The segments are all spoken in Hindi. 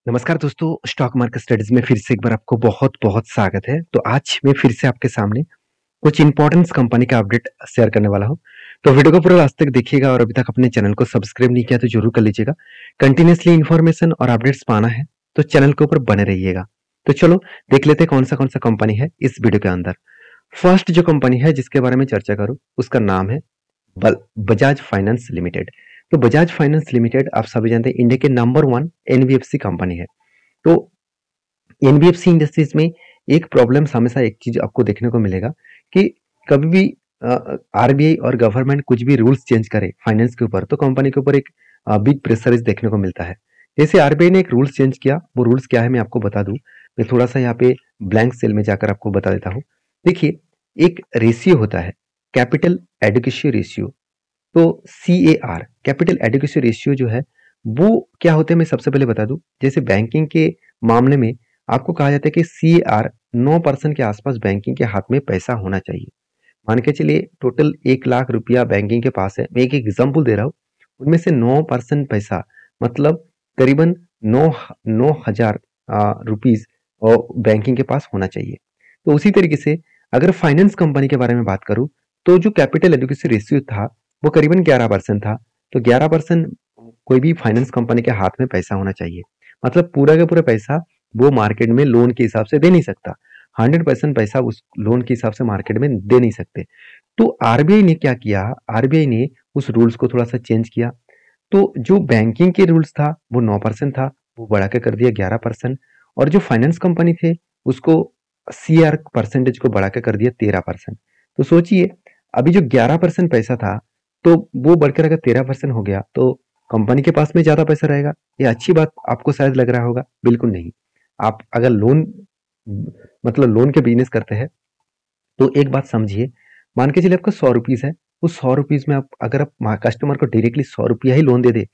नमस्कार दोस्तों, स्टॉक मार्केट स्टडीज में फिर से एक बार आपको बहुत-बहुत स्वागत है। तो आज मैं फिर से आपके सामने कुछ इंपॉर्टेंट कंपनी का अपडेट शेयर करने वाला हूँ। तो वीडियो को पूरा लास्ट तक देखिएगा और अभी तक अपने चैनल को सब्सक्राइब नहीं किया तो जरूर कर लीजिएगा। कंटिन्यूअसली इन्फॉर्मेशन और अपडेट्स पाना है तो चैनल के ऊपर बने रहिएगा। तो चलो देख लेते हैं कौन सा कंपनी है इस वीडियो के अंदर। फर्स्ट जो कंपनी है जिसके बारे में चर्चा करूँ उसका नाम है बजाज फाइनेंस लिमिटेड। तो बजाज फाइनेंस लिमिटेड आप सभी जानते हैं इंडिया के नंबर 1 एनबीएफसी कंपनी है। तो एनबीएफसी इंडस्ट्रीज में एक प्रॉब्लम हमेशा एक चीज आपको देखने को मिलेगा कि कभी भी आरबीआई और गवर्नमेंट कुछ भी रूल्स चेंज करे फाइनेंस के ऊपर तो कंपनी के ऊपर एक बिग प्रेशराइज देखने को मिलता है। जैसे आरबीआई ने एक रूल्स चेंज किया, वो रूल्स क्या है मैं आपको बता दूं। मैं थोड़ा सा यहाँ पे ब्लैंक सेल में जाकर आपको बता देता हूँ। देखिए, एक रेशियो होता है कैपिटल एडुकेसी रेशियो। तो CAR कैपिटल एडुकेसी रेशियो जो है वो क्या होता है मैं सबसे पहले बता दूं। जैसे बैंकिंग के मामले में आपको कहा जाता है कि CAR 9% के आसपास बैंकिंग के हाथ में पैसा होना चाहिए। मान के चलिए टोटल 1 लाख रुपया बैंकिंग के पास है, मैं एक एग्जांपल दे रहा हूँ। उनमें से 9% पैसा मतलब करीबन 9,000 रुपीज और बैंकिंग के पास होना चाहिए। तो उसी तरीके से अगर फाइनेंस कंपनी के बारे में बात करूं तो जो कैपिटल एडुकेसी रेशियो था वो करीबन 11% था। तो 11% कोई भी फाइनेंस कंपनी के हाथ में पैसा होना चाहिए। मतलब पूरा का पूरा पैसा वो मार्केट में लोन के हिसाब से दे नहीं सकता। 100% पैसा उस लोन के हिसाब से मार्केट में दे नहीं सकते। तो आरबीआई ने क्या किया, आरबीआई ने उस रूल्स को थोड़ा सा चेंज किया। तो जो बैंकिंग के रूल्स था वो 9% था, वो बढ़ा के कर दिया 11%। और जो फाइनेंस कंपनी थे उसको CR परसेंटेज को बढ़ा के कर दिया 13%। तो सोचिए, अभी जो 11% पैसा था तो वो बढ़कर अगर 13% हो गया तो कंपनी के पास में ज्यादा पैसा रहेगा। ये अच्छी बात आपको शायद लग रहा होगा, बिल्कुल नहीं। आप अगर लोन मतलब लोन के बिजनेस करते हैं तो एक बात समझिए, मान के चलिए आपका 100 रुपीज है। उस 100 रुपीज में आप अगर आप कस्टमर को डायरेक्टली 100 रुपया ही लोन दे दे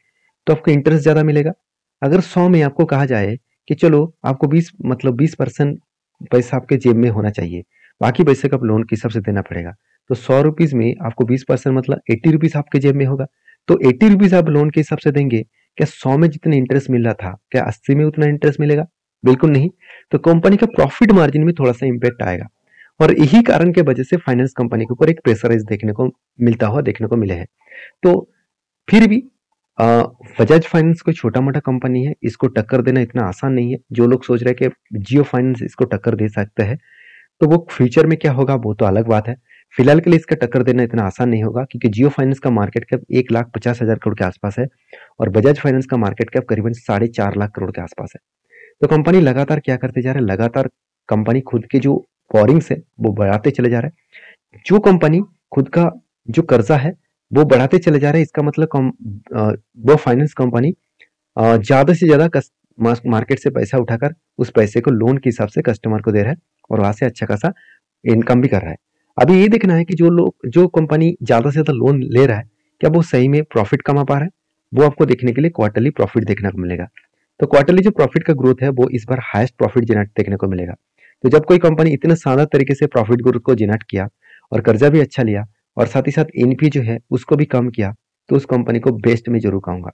तो आपको इंटरेस्ट ज्यादा मिलेगा। अगर 100 में आपको कहा जाए कि चलो आपको 20% पैसा आपके जेब में होना चाहिए, बाकी पैसे का आप लोन के हिसाब से देना पड़ेगा। तो 100 रुपीज में आपको 20% मतलब 80 रुपीज आपके जेब में होगा। तो 80 रुपीज आप लोन के हिसाब से देंगे, क्या 100 में जितना इंटरेस्ट मिल रहा था क्या 80 में उतना इंटरेस्ट मिलेगा? बिल्कुल नहीं। तो कंपनी का प्रॉफिट मार्जिन में थोड़ा सा इंपैक्ट आएगा। और यही कारण के वजह से फाइनेंस कंपनी के ऊपर एक प्रेशराइज देखने को मिलता हुआ देखने को मिले हैं। तो फिर भी अ, बजाज फाइनेंस कोई छोटा मोटा कंपनी है, इसको टक्कर देना इतना आसान नहीं है। जो लोग सोच रहे हैं कि जियो फाइनेंस इसको टक्कर दे सकते हैं तो वो फ्यूचर में क्या होगा वो तो अलग बात है। फिलहाल के लिए इसका टक्कर देना इतना आसान नहीं होगा क्योंकि जियो फाइनेंस का मार्केट कैप 1,50,000 करोड़ के आसपास है और बजाज फाइनेंस का मार्केट कैप करीबन 4.5 लाख करोड़ के आसपास है। तो कंपनी लगातार क्या करते जा रहा है, लगातार कंपनी खुद के जो बोरिंग्स है वो बढ़ाते चले जा रहा है। जो कंपनी खुद का जो कर्जा है वो बढ़ाते चले जा रहे हैं, इसका मतलब वो फाइनेंस कंपनी ज्यादा से ज्यादा मार्केट से पैसा उठाकर उस पैसे को लोन के हिसाब से कस्टमर को दे रहा है और वहां से अच्छा खासा इनकम भी कर रहा है। अभी ये देखना है कि जो कंपनी ज्यादा से ज्यादा लोन ले रहा है क्या वो सही में प्रॉफिट कमा पा रहा है। वो आपको देखने के लिए क्वार्टरली प्रॉफिट देखने को मिलेगा। तो क्वार्टरली जो प्रॉफिट का ग्रोथ है वो इस बार हाईएस्ट प्रॉफिट जनरेट देखने को मिलेगा। तो जब कोई कंपनी इतने शानदार तरीके से प्रॉफिट ग्रोथ को जनरेट किया और कर्जा भी अच्छा लिया और साथ ही साथ एनपी जो है उसको भी कम किया, तो उस कंपनी को बेस्ट में जरूर कहूंगा।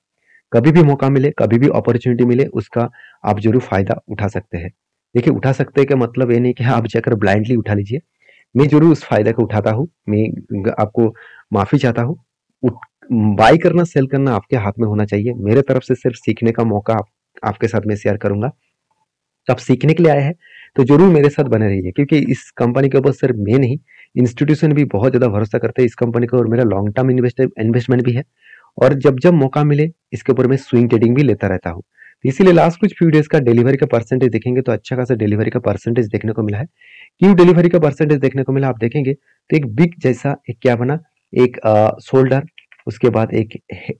कभी भी मौका मिले, कभी भी अपॉर्चुनिटी मिले, उसका आप जरूर फायदा उठा सकते हैं। देखिए, उठा सकते हैं का मतलब ये नहीं कि आप जाकर ब्लाइंडली उठा लीजिए। मैं जरूर उस फायदे को उठाता हूँ। मैं आपको माफी चाहता हूँ। बाई करना सेल करना आपके हाथ में होना चाहिए। मेरे तरफ से सिर्फ सीखने का मौका आपके साथ में शेयर करूंगा। आप सीखने के लिए आए हैं तो जरूर मेरे साथ बने रहिए क्योंकि इस कंपनी के ऊपर सिर्फ मैं नहीं, इंस्टीट्यूशन भी बहुत ज्यादा भरोसा करते हैं इस कंपनी को और मेरा लॉन्ग टर्म इन्वेस्टमेंट भी है। और जब जब मौका मिले इसके ऊपर मैं स्विंग ट्रेडिंग भी लेता रहता हूँ। तो इसीलिए लास्ट कुछ फ्यू डेज का डिलीवरी का परसेंटेज देखेंगे तो अच्छा खासा डिलीवरी का परसेंटेज देखने को मिला है। क्यों डिलीवरी का परसेंटेज देखने को मिला आप देखेंगे तो एक बिग जैसा एक क्या बना, एक शोल्डर, उसके बाद एक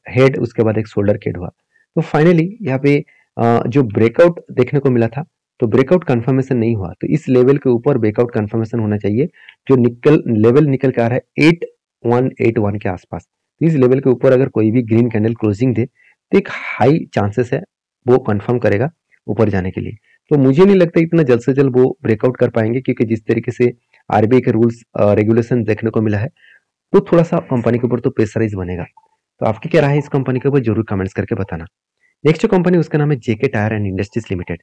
हेड, उसके बाद एक शोल्डर केड हुआ। तो फाइनली यहाँ पे जो ब्रेकआउट देखने को मिला था तो ब्रेकआउट कंफर्मेशन नहीं हुआ। तो इस लेवल के ऊपर ब्रेकआउट कंफर्मेशन होना चाहिए। जो लेवल निकल के आ रहा है 8181 के आसपास। तो इस लेवल के ऊपर अगर कोई भी ग्रीन कैंडल क्लोजिंग दे तो एक हाई चांसेस है वो कंफर्म करेगा ऊपर जाने के लिए। तो मुझे नहीं लगता इतना जल्द से जल्द वो ब्रेकआउट कर पाएंगे क्योंकि जिस तरीके से आरबीआई के रूल्स रेगुलेशन देखने को मिला है तो थोड़ा सा कंपनी के ऊपर तो प्रेशराइज बनेगा। तो आपकी क्या राय है इस कंपनी के ऊपर जरूर कमेंट्स करके बताना। नेक्स्ट जो कंपनी उसका नाम है जेके टायर एंड इंडस्ट्रीज लिमिटेड।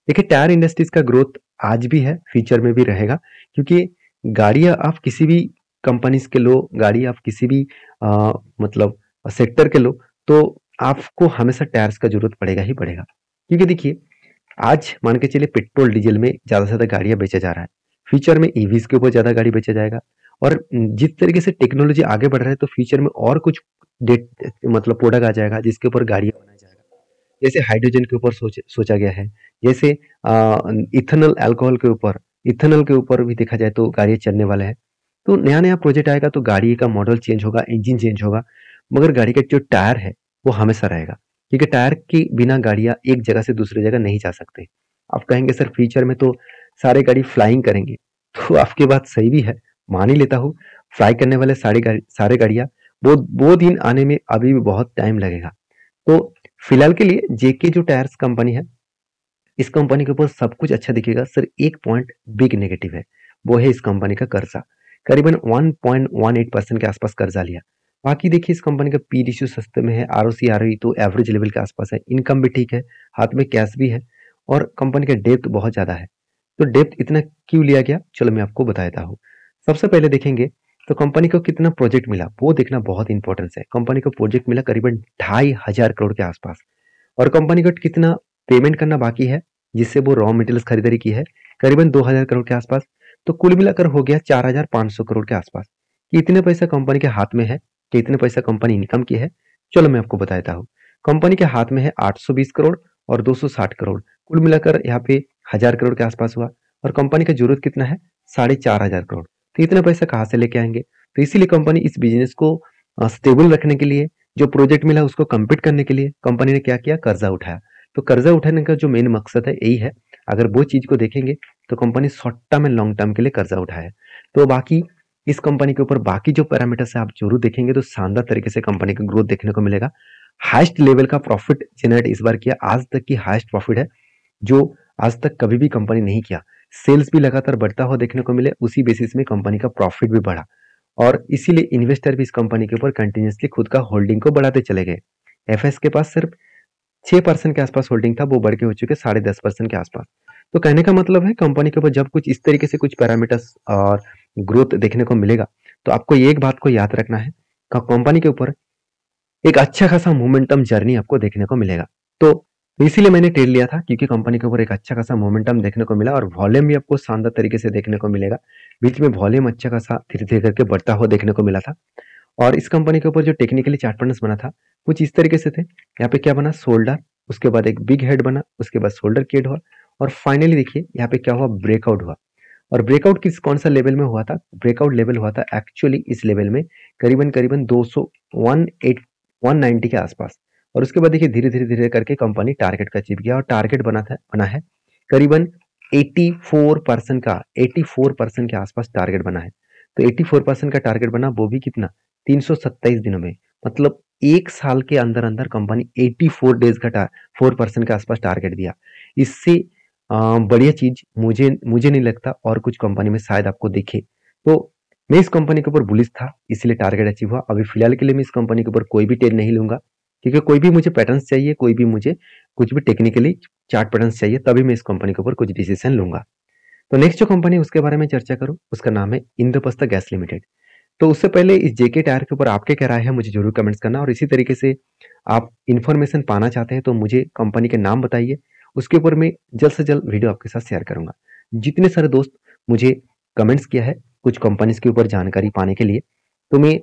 देखिए टायर इंडस्ट्रीज का ग्रोथ आज भी है, फ्यूचर में भी रहेगा, क्योंकि गाड़ियां आप किसी भी कंपनीज के लो, गाड़ी आप किसी भी मतलब सेक्टर के लो, तो आपको हमेशा टायर्स का जरूरत पड़ेगा ही पड़ेगा। क्योंकि देखिए आज मान के चलिए पेट्रोल डीजल में ज्यादा से ज्यादा गाड़ियां बेचा जा रहा है, फ्यूचर में ईवीज के ऊपर ज्यादा गाड़ी बेचा जाएगा। और जिस तरीके से टेक्नोलॉजी आगे बढ़ रहा है तो फ्यूचर में और कुछ मतलब प्रोडक्ट आ जाएगा जिसके ऊपर गाड़ियां बनाया जाएगा। जैसे हाइड्रोजन के ऊपर सोचा गया है, जैसे इथेनॉल अल्कोहल के ऊपर, इथेनॉल के ऊपर भी देखा जाए तो गाड़ियां चलने वाले हैं। तो नया नया प्रोजेक्ट आएगा तो गाड़ी का मॉडल चेंज होगा, इंजन चेंज होगा, मगर गाड़ी का जो टायर है वो हमेशा रहेगा, क्योंकि टायर के बिना गाड़ियां एक जगह से दूसरी जगह नहीं जा सकते। आप कहेंगे सर फ्यूचर में तो सारे गाड़ी फ्लाइंग करेंगे, तो आपकी बात सही भी है, मान ही लेता हूँ। फ्लाई करने वाले सारे गाड़ियां वो दिन आने में अभी भी बहुत टाइम लगेगा। तो फिलहाल के लिए जेके जो टायर्स कंपनी है, इस कंपनी के ऊपर सब कुछ अच्छा दिखेगा सर, एक पॉइंट बिग नेगेटिव है, वो है इस कंपनी का कर्जा। करीबन 1.18% के आसपास कर्जा लिया। बाकी देखिए इस कंपनी का पी रेशियो सस्ते में है, आरओसी आरओई तो एवरेज लेवल के आसपास है, इनकम भी ठीक है, हाथ में कैश भी है, और कंपनी का डेप्थ बहुत ज्यादा है। तो डेप्थ इतना क्यों लिया गया, चलो मैं आपको बता देता हूँ। सबसे पहले देखेंगे तो कंपनी को कितना प्रोजेक्ट मिला, वो देखना बहुत इंपॉर्टेंस है। कंपनी को प्रोजेक्ट मिला करीबन 2,500 करोड़ के आसपास, और कंपनी को कितना पेमेंट करना बाकी है जिससे वो रॉ मटेरियल्स खरीदारी की है, करीबन 2,000 करोड़ के आसपास। तो कुल मिलाकर हो गया 4,500 करोड़ के आसपास। कि इतने पैसा कंपनी के हाथ में है, कि इतने पैसा कंपनी इनकम की है, चलो मैं आपको बता देता हूँ। कंपनी के हाथ में है 820 करोड़ और 260 करोड़, कुल मिलाकर यहाँ पे 1,000 करोड़ के आसपास हुआ। और कंपनी का जरूरत कितना है, 4,500 करोड़। तो इतना पैसा कहाँ से लेके आएंगे, तो इसीलिए कंपनी इस बिजनेस को स्टेबल रखने के लिए, जो प्रोजेक्ट मिला उसको कंप्लीट करने के लिए कंपनी ने क्या किया, कर्जा उठाया। तो कर्जा उठाने का जो मेन मकसद है यही है। अगर वो चीज को देखेंगे तो company short term and long term के लिए कर्जा उठाया। तो बाकी इस कंपनी के ऊपर बाकी जो पैरामीटर्स है आप जरूर देखेंगे तो शानदार तरीके से कंपनी का ग्रोथ देखने को मिलेगा। हाईएस्ट लेवल का प्रॉफिट जनरेट इस बार किया, आज तक की हाईएस्ट प्रॉफिट है जो आज तक कभी भी कंपनी नहीं किया। सेल्स भी लगातार बढ़ता हुआ देखने को मिले, उसी बेसिस में कंपनी का प्रॉफिट भी बढ़ा, और इसीलिए इन्वेस्टर भी इस कंपनी के ऊपर कंटिन्यूसली खुद का होल्डिंग को बढ़ाते चले गए। एफएस के पास सिर्फ 6% के आसपास होल्डिंग था, वो बढ़ के हो चुके 10.5% के आसपास। तो कहने का मतलब है कंपनी के ऊपर जब कुछ इस तरीके से कुछ पैरामीटर्स और ग्रोथ देखने को मिलेगा तो आपको ये एक बात को याद रखना है, कंपनी के ऊपर एक अच्छा खासा मोमेंटम जर्नी आपको देखने को मिलेगा। तो इसीलिए मैंने ट्रेड लिया था, क्योंकि कंपनी के ऊपर एक अच्छा खासा मोमेंटम देखने को मिला और वॉल्यूम भी आपको शानदार तरीके से देखने को मिलेगा। बीच में वॉल्यूम अच्छा खासा धीरे धीरे करके बढ़ता हुआ देखने को मिला था। और इस कंपनी के ऊपर जो टेक्निकली चार्ट पैटर्न्स बना था कुछ इस तरीके से थे। यहाँ पे क्या बना, शोल्डर, उसके बाद एक बिग हेड बना, उसके बाद शोल्डर केड हुआ, और फाइनली देखिए यहाँ पे क्या हुआ, ब्रेकआउट हुआ। और ब्रेकआउट किस कौन सा लेवल में हुआ था, ब्रेकआउट लेवल हुआ था एक्चुअली इस लेवल में करीबन करीबन 190 के आसपास। और उसके बाद देखिए धीरे धीरे धीरे करके कंपनी टारगेट का अचीव किया, और टारगेट बना है करीबन 84% के आसपास टारगेट बना है। तो 84% का टारगेट बना, वो भी कितना, 327 दिनों में, मतलब एक साल के अंदर अंदर कंपनी 84 डेज का 4% के आसपास टारगेट दिया। इससे बढ़िया चीज मुझे मुझे नहीं लगता और कुछ कंपनी में शायद आपको दिखे। तो मैं इस कंपनी के ऊपर बुलिश था, इसलिए टारगेट अचीव हुआ। अभी फिलहाल के लिए मैं इस कंपनी के ऊपर कोई भी ट्रेड नहीं लूंगा, क्योंकि कोई भी मुझे पैटर्न्स चाहिए, कोई भी मुझे कुछ भी टेक्निकली चार्ट पैटर्न्स चाहिए, तभी मैं इस कंपनी के ऊपर कुछ डिसीजन लूंगा। तो नेक्स्ट जो कंपनी उसके बारे में चर्चा करूं उसका नाम है इंद्रप्रस्थ गैस लिमिटेड। तो उससे पहले इस जेके टायर के ऊपर आपके क्या राय है मुझे जरूर कमेंट्स करना, और इसी तरीके से आप इन्फॉर्मेशन पाना चाहते हैं तो मुझे कंपनी के नाम बताइए, उसके ऊपर मैं जल्द से जल्द वीडियो आपके साथ शेयर करूंगा। जितने सारे दोस्त मुझे कमेंट्स किया है कुछ कंपनीज के ऊपर जानकारी पाने के लिए, तो मैं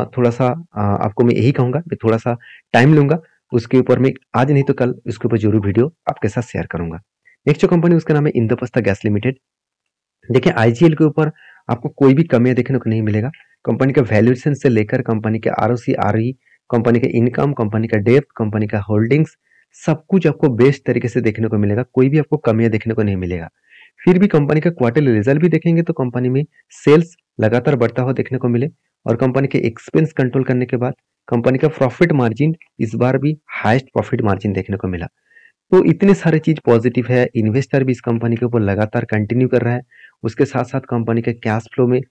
थोड़ा सा आपको मैं यही कहूंगा, मैं थोड़ा सा टाइम लूंगा, उसके ऊपर मैं आज नहीं तो कल उसके ऊपर जरूर वीडियो आपके साथ शेयर करूंगा। नेक्स्ट जो कंपनी उसका नाम है इंद्रप्रस्थ गैस लिमिटेड। देखिए आईजीएल के ऊपर आपको कोई भी कमियां देखने को नहीं मिलेगा। कंपनी का वैल्यूएशन से लेकर कंपनी के आरओसी आरई, कंपनी का इनकम, कंपनी का डेप्थ, कंपनी का होल्डिंग्स, सब कुछ आपको बेस्ट तरीके से देखने को मिलेगा, कोई भी आपको कमियां देखने को नहीं मिलेगा। फिर भी कंपनी का क्वार्टरली रिजल्ट भी देखेंगे तो कंपनी में सेल्स लगातार बढ़ता हुआ देखने को मिले, और कंपनी के एक्सपेंस कंट्रोल करने के बाद कंपनी का प्रॉफिट मार्जिन इस बार भी हाईएस्ट प्रॉफिट मार्जिन देखने को मिला। तो इतने सारे चीज पॉजिटिव है, इन्वेस्टर भी इस कंपनी के ऊपर लगातार कंटिन्यू कर रहा है। उसके साथ साथ कंपनी के कैश फ्लो में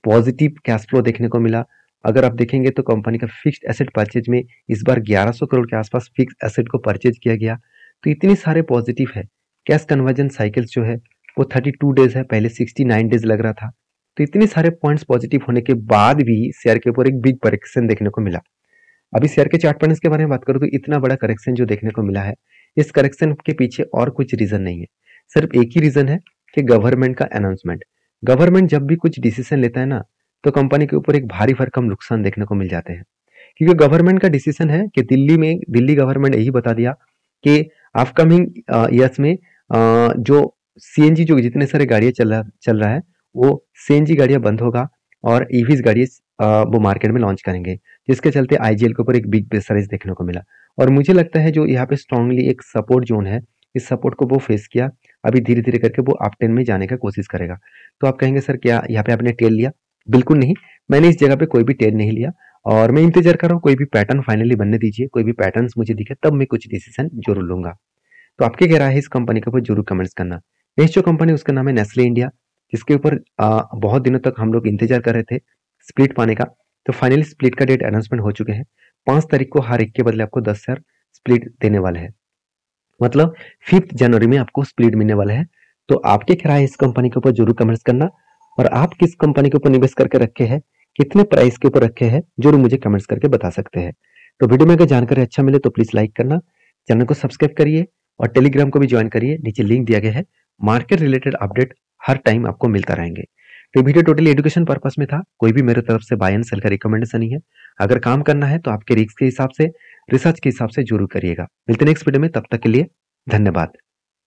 पॉजिटिव कैश फ्लो देखने को मिला, अगर आप देखेंगे तो कंपनी का फिक्स्ड एसेट परचेज में इस बार 1100 करोड़ के आसपास फिक्स्ड एसेट को परचेज किया गया। तो इतनी सारे पॉजिटिव है। कैश कन्वर्जन साइकिल्स जो है वो 32 डेज है, पहले 69 डेज लग रहा था। तो इतने सारे पॉइंट्स पॉजिटिव होने के बाद भी शेयर के ऊपर एक बिग करेक्शन देखने को मिला। अभी शेयर के चार्ट पैटर्न्स के बारे में बात करूं तो इतना बड़ा करेक्शन जो देखने को मिला है, इस करेक्शन के पीछे और कुछ रीजन नहीं है, सिर्फ एक ही रीजन है कि गवर्नमेंट का अनाउंसमेंट। गवर्नमेंट जब भी कुछ डिसीजन लेता है ना, तो कंपनी के ऊपर एक भारी भरकम नुकसान देखने को मिल जाते हैं। क्योंकि गवर्नमेंट का डिसीजन है कि दिल्ली गवर्नमेंट यही बता दिया कि अपकमिंग ईयर्स में जो सीएनजी जो जितने सारे गाड़ियां चल रहा है वो सीएनजी गाड़ियां बंद होगा और ईवीज गाड़ी वो मार्केट में लॉन्च करेंगे, जिसके चलते आईजीएल के ऊपर एक बिग प्रेशराइज देखने को मिला। और मुझे लगता है जो यहाँ पे स्ट्रांगली एक सपोर्ट जोन है, इस सपोर्ट को वो फेस किया, अभी धीरे धीरे करके वो अप 10 में जाने का कोशिश करेगा। तो आप कहेंगे सर क्या यहाँ पे आपने टेल लिया? बिल्कुल नहीं, मैंने इस जगह पे कोई भी टेल नहीं लिया और मैं इंतजार कर रहा हूँ कोई भी पैटर्न फाइनली बनने दीजिए, कोई भी पैटर्न मुझे दिखे तब मैं कुछ डिसीजन जरूर लूंगा। तो आपकी क्या राय है इस कंपनी के ऊपर जरूर कमेंट्स करना। नेक्स्ट जो कंपनी उसका नाम है नेस्ले इंडिया, जिसके ऊपर बहुत दिनों तक हम लोग इंतजार कर रहे थे स्प्लिट पाने का। तो फाइनली स्प्लिट का डेट अनाउंसमेंट हो चुके हैं। 5 तारीख को हर एक के बदले आपको 10 शेयर स्प्लिट देने वाले हैं, मतलब 5 जनवरी में आपको स्प्लिट मिलने वाला है। तो आपकी क्या राय है इस कंपनी के ऊपर जरूर कमेंट्स करना, और आप किस कंपनी के ऊपर निवेश करके रखे हैं, कितने प्राइस के ऊपर रखे हैं, जरूर मुझे कमेंट्स करके बता सकते हैं। तो वीडियो में अगर जानकारी अच्छा मिले तो प्लीज लाइक करना, चैनल को सब्सक्राइब करिए और टेलीग्राम को भी ज्वाइन करिए, नीचे लिंक दिया गया है। मार्केट रिलेटेड अपडेट हर टाइम आपको मिलता रहेंगे। तो वीडियो टोटली एजुकेशन पर्पस में था, कोई भी मेरे तरफ से बाय एंड सेल का रिकमेंडेशन नहीं है। अगर काम करना है तो आपके रिस्क के हिसाब से, रिसर्च के हिसाब से जरूर करिएगा। मिलते हैं नेक्स्ट वीडियो में, तब तक के लिए धन्यवाद।